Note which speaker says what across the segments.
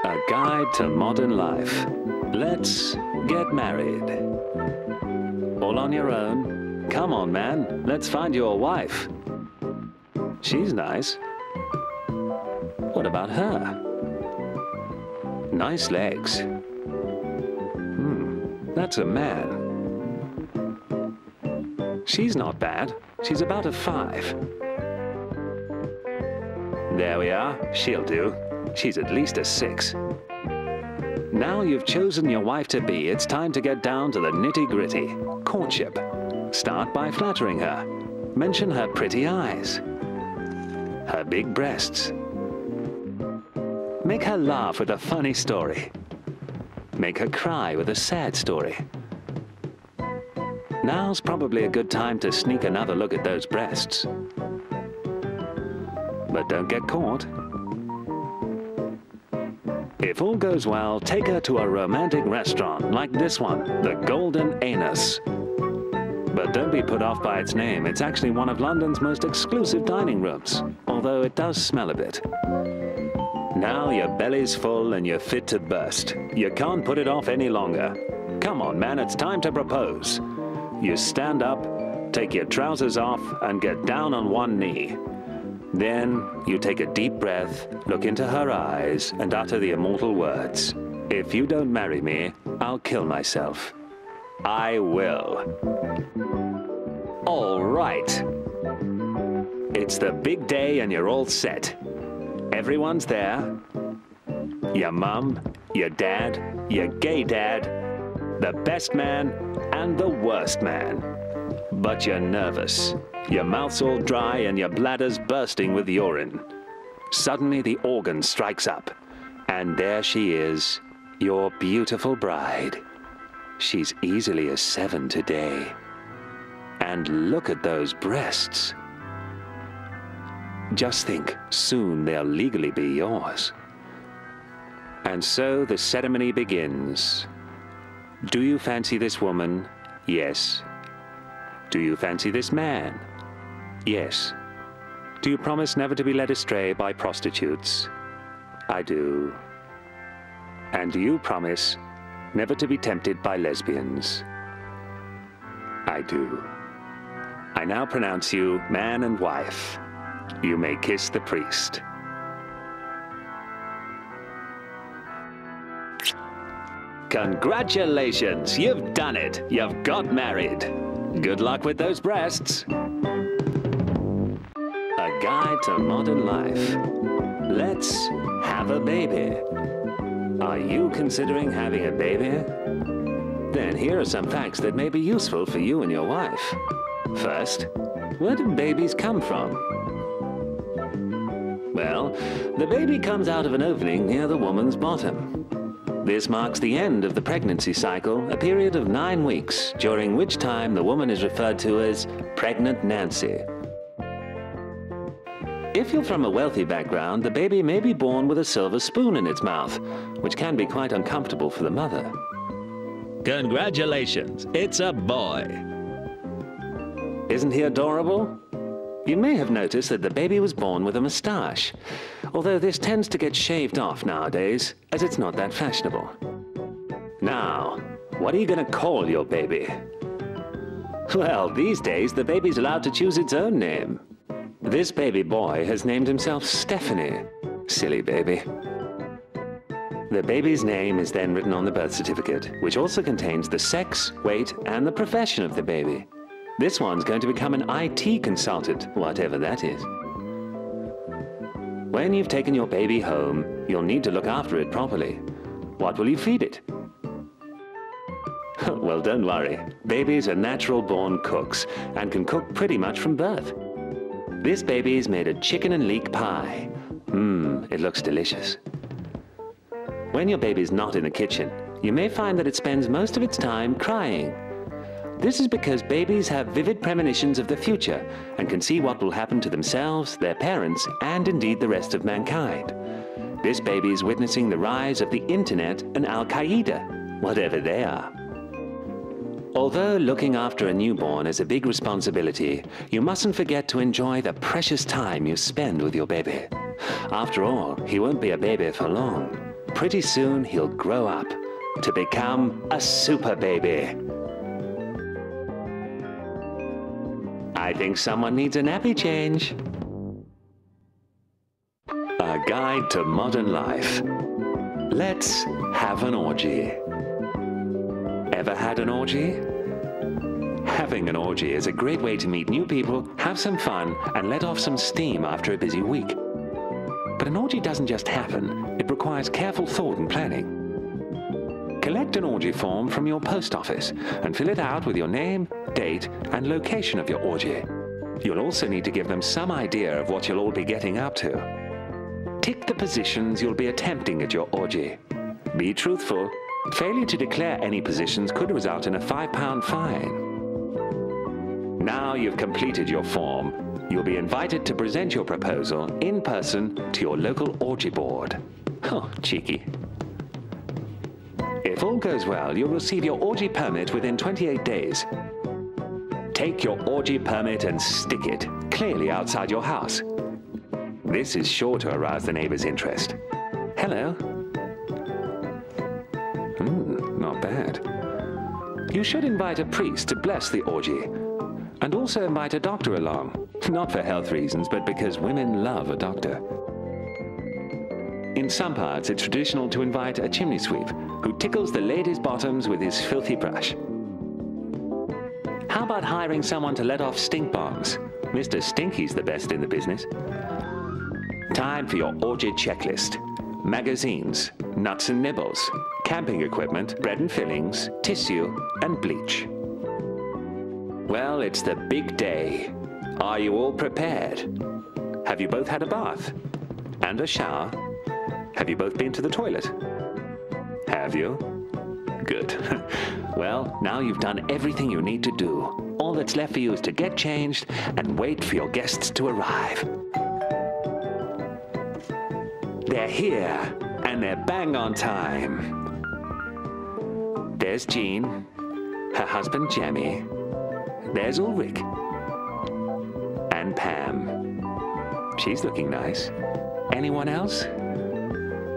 Speaker 1: A guide to modern life. Let's get married. All on your own? Come on, man. Let's find you a wife. She's nice. What about her? Nice legs. That's a man. She's not bad. She's about a 5. There we are. She'll do. She's at least a 6. Now you've chosen your wife-to-be, it's time to get down to the nitty-gritty. Courtship. Start by flattering her. Mention her pretty eyes. Her big breasts. Make her laugh with a funny story. Make her cry with a sad story. Now's probably a good time to sneak another look at those breasts. But don't get caught. If all goes well, take her to a romantic restaurant like this one, the Golden Anus. But don't be put off by its name. It's actually one of London's most exclusive dining rooms, although it does smell a bit. Now your belly's full and you're fit to burst. You can't put it off any longer. Come on, man, it's time to propose. You stand up, take your trousers off, and get down on one knee. Then you take a deep breath, look into her eyes, and utter the immortal words. If you don't marry me, I'll kill myself. I will. All right. It's the big day and you're all set. Everyone's there. Your mum, your dad, your gay dad, the best man and the worst man. But you're nervous. Your mouth's all dry and your bladder's bursting with urine. Suddenly the organ strikes up, and there she is, your beautiful bride. She's easily a 7 today. And look at those breasts. Just think, soon they'll legally be yours. And so the ceremony begins. Do you fancy this woman? Yes. Do you fancy this man? Yes. Do you promise never to be led astray by prostitutes? I do. And do you promise never to be tempted by lesbians? I do. I now pronounce you man and wife. You may kiss the priest. Congratulations, you've done it. You've got married. Good luck with those breasts. A guide to modern life. Let's have a baby. Are you considering having a baby? Then here are some facts that may be useful for you and your wife. First, where do babies come from? Well, the baby comes out of an opening near the woman's bottom. This marks the end of the pregnancy cycle, a period of 9 weeks, during which time the woman is referred to as Pregnant Nancy. If you're from a wealthy background, the baby may be born with a silver spoon in its mouth, which can be quite uncomfortable for the mother. Congratulations, it's a boy. Isn't he adorable? You may have noticed that the baby was born with a moustache, although this tends to get shaved off nowadays, as it's not that fashionable. Now, what are you going to call your baby? Well, these days the baby's allowed to choose its own name. This baby boy has named himself Stephanie. Silly baby. The baby's name is then written on the birth certificate, which also contains the sex, weight, and the profession of the baby. This one's going to become an IT consultant, whatever that is. When you've taken your baby home, you'll need to look after it properly. What will you feed it? Well, don't worry. Babies are natural-born cooks and can cook pretty much from birth. This baby's made a chicken and leek pie. It looks delicious. When your baby's not in the kitchen, you may find that it spends most of its time crying. This is because babies have vivid premonitions of the future and can see what will happen to themselves, their parents, and indeed the rest of mankind. This baby is witnessing the rise of the internet and Al-Qaeda, whatever they are. Although looking after a newborn is a big responsibility, you mustn't forget to enjoy the precious time you spend with your baby. After all, he won't be a baby for long. pretty soon he'll grow up to become a super baby. I think someone needs a nappy change. A guide to modern life. Let's have an orgy. Ever had an orgy? Having an orgy is a great way to meet new people, have some fun, and let off some steam after a busy week. But an orgy doesn't just happen. It requires careful thought and planning. Collect an orgy form from your post office and fill it out with your name, date, and location of your orgy. You'll also need to give them some idea of what you'll all be getting up to. Tick the positions you'll be attempting at your orgy. Be truthful. Failure to declare any positions could result in a £5 fine. Now you've completed your form, you'll be invited to present your proposal in person to your local orgy board. Oh, cheeky. If all goes well, you'll receive your orgy permit within 28 days. Take your orgy permit and stick it clearly outside your house. This is sure to arouse the neighbor's interest. Hello. Not bad. You should invite a priest to bless the orgy. And also invite a doctor along. Not for health reasons, but because women love a doctor. In some parts, it's traditional to invite a chimney sweep who tickles the ladies' bottoms with his filthy brush. How about hiring someone to let off stink bombs? Mr. Stinky's the best in the business. Time for your orgy checklist. Magazines, nuts and nibbles, camping equipment, bread and fillings, tissue, and bleach. Well, it's the big day. Are you all prepared? Have you both had a bath? And a shower? Have you both been to the toilet? Have you? Good. Well, now you've done everything you need to do. All that's left for you is to get changed and wait for your guests to arrive. They're here, and they're bang on time. There's Jean, her husband Jemmy. There's Ulrich. And Pam. She's looking nice. Anyone else?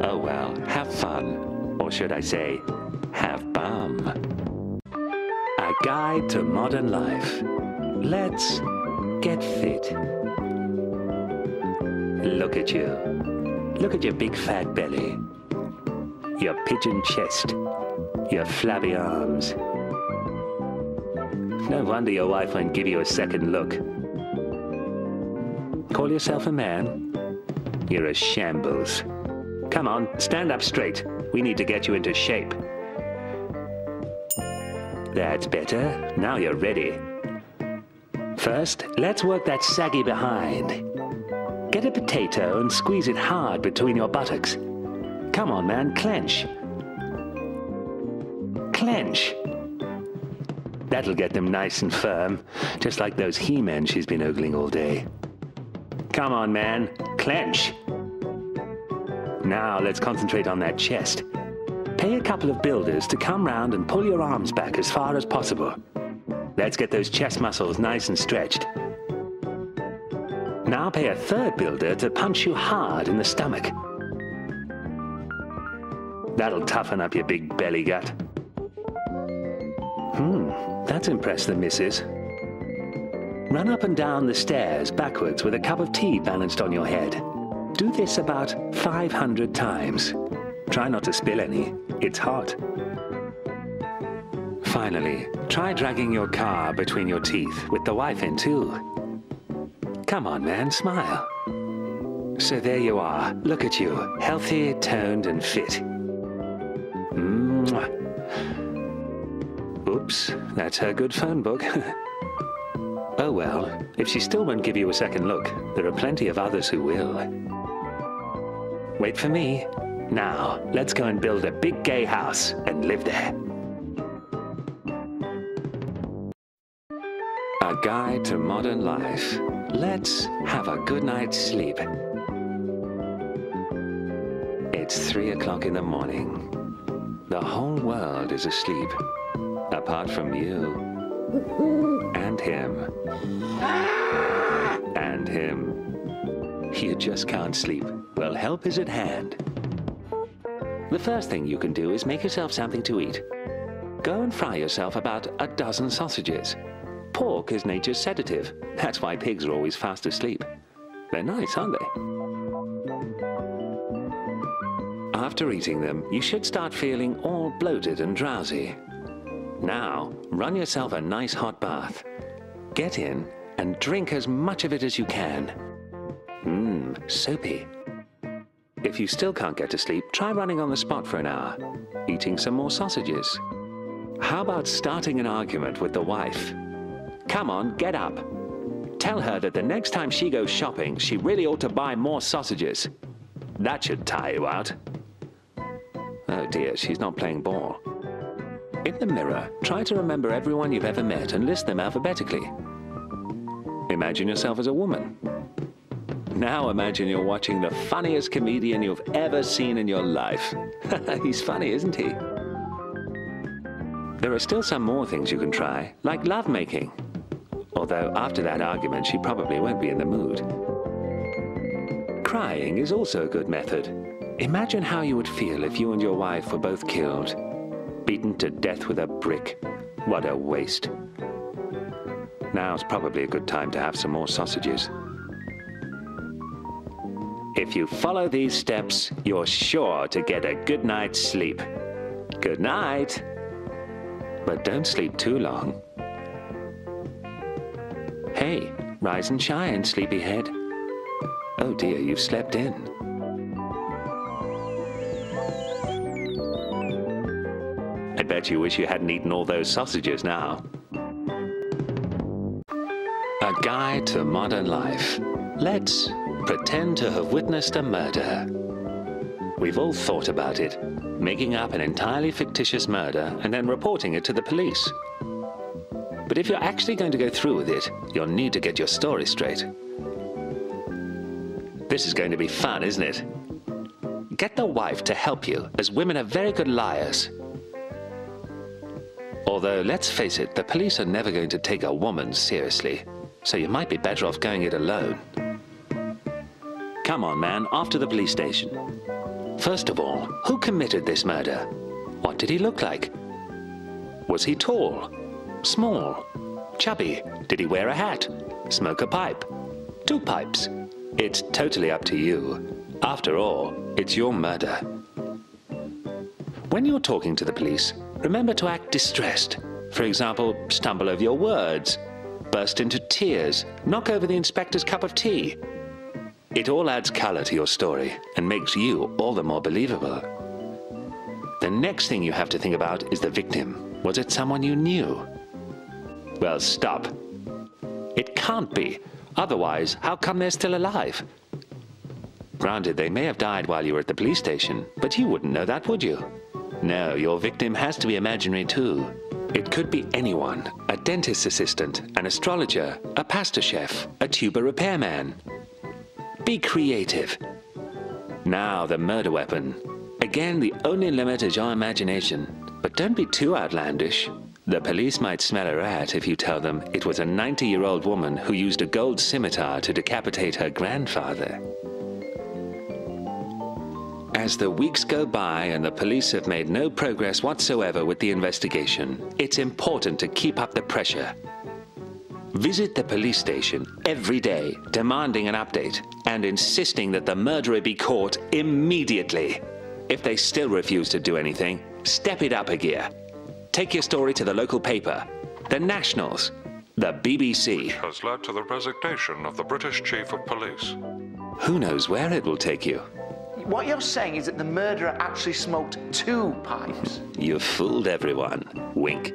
Speaker 1: Oh well, have fun. Or should I say, have bum. A guide to modern life. Let's get fit. Look at you. Look at your big fat belly. Your pigeon chest. Your flabby arms. No wonder your wife won't give you a second look. Call yourself a man? You're a shambles. Come on, stand up straight. We need to get you into shape. That's better. Now you're ready. First, let's work that saggy behind. Get a potato and squeeze it hard between your buttocks. Come on, man, clench. Clench. That'll get them nice and firm, just like those he-men she's been ogling all day. Come on, man, clench. Now let's concentrate on that chest. Pay a couple of builders to come round and pull your arms back as far as possible. Let's get those chest muscles nice and stretched. Now pay a third builder to punch you hard in the stomach. That'll toughen up your big belly gut. That's impressed the missus. Run up and down the stairs backwards with a cup of tea balanced on your head. Do this about 500 times. Try not to spill any. It's hot. Finally, try dragging your car between your teeth with the wife in too. Come on, man, smile. So there you are. Look at you, healthy, toned, and fit. Mwah. Oops, that's her good phone book. Oh well, if she still won't give you a second look, there are plenty of others who will. Wait for me. Now, let's go and build a big gay house and live there. A guide to modern life. Let's have a good night's sleep. It's 3 o'clock in the morning. The whole world is asleep. Apart from you, and him, and him. You just can't sleep. Well, help is at hand. The first thing you can do is make yourself something to eat. Go and fry yourself about a dozen sausages. Pork is nature's sedative. That's why pigs are always fast asleep. They're nice, aren't they? After eating them, you should start feeling all bloated and drowsy. Now, run yourself a nice hot bath. Get in and drink as much of it as you can. Soapy. If you still can't get to sleep, try running on the spot for an hour, eating some more sausages. How about starting an argument with the wife? Come on, get up. Tell her that the next time she goes shopping, she really ought to buy more sausages. That should tire you out. Oh dear, she's not playing ball. In the mirror, try to remember everyone you've ever met and list them alphabetically. Imagine yourself as a woman. Now imagine you're watching the funniest comedian you've ever seen in your life. He's funny, isn't he? There are still some more things you can try, like lovemaking. Although after that argument, she probably won't be in the mood. Crying is also a good method. Imagine how you would feel if you and your wife were both killed, beaten to death with a brick. What a waste. Now's probably a good time to have some more sausages. If you follow these steps, you're sure to get a good night's sleep. Good night. But don't sleep too long. Hey, rise and shine, sleepyhead. Oh dear, you've slept in. I bet you wish you hadn't eaten all those sausages now. A guide to modern life. Let's pretend to have witnessed a murder. We've all thought about it, making up an entirely fictitious murder and then reporting it to the police. But if you're actually going to go through with it, you'll need to get your story straight. This is going to be fun, isn't it? Get the wife to help you, as women are very good liars. Although, let's face it, the police are never going to take a woman seriously, so you might be better off going it alone. Come on, man, off to the police station. First of all, who committed this murder? What did he look like? Was he tall? Small? Chubby? Did he wear a hat? Smoke a pipe? 2 pipes? It's totally up to you. After all, it's your murder. When you're talking to the police, remember to act distressed. For example, stumble over your words, burst into tears, knock over the inspector's cup of tea. It all adds color to your story and makes you all the more believable. The next thing you have to think about is the victim. Was it someone you knew? Well, stop. It can't be. Otherwise, how come they're still alive? Granted, they may have died while you were at the police station, but you wouldn't know that, would you? No, your victim has to be imaginary too. It could be anyone, a dentist's assistant, an astrologer, a pasta chef, a tuber repairman. Be creative. Now the murder weapon. Again, the only limit is your imagination. But don't be too outlandish. The police might smell a rat if you tell them it was a 90-year-old woman who used a gold scimitar to decapitate her grandfather. As the weeks go by and the police have made no progress whatsoever with the investigation, it's important to keep up the pressure. Visit the police station every day, demanding an update and insisting that the murderer be caught immediately. If they still refuse to do anything, step it up a gear. Take your story to the local paper, the Nationals, the BBC.
Speaker 2: Has led to the resignation of the British Chief of Police.
Speaker 1: Who knows where it will take you?
Speaker 3: What you're saying is that the murderer actually smoked 2 pipes.
Speaker 1: You've fooled everyone. Wink.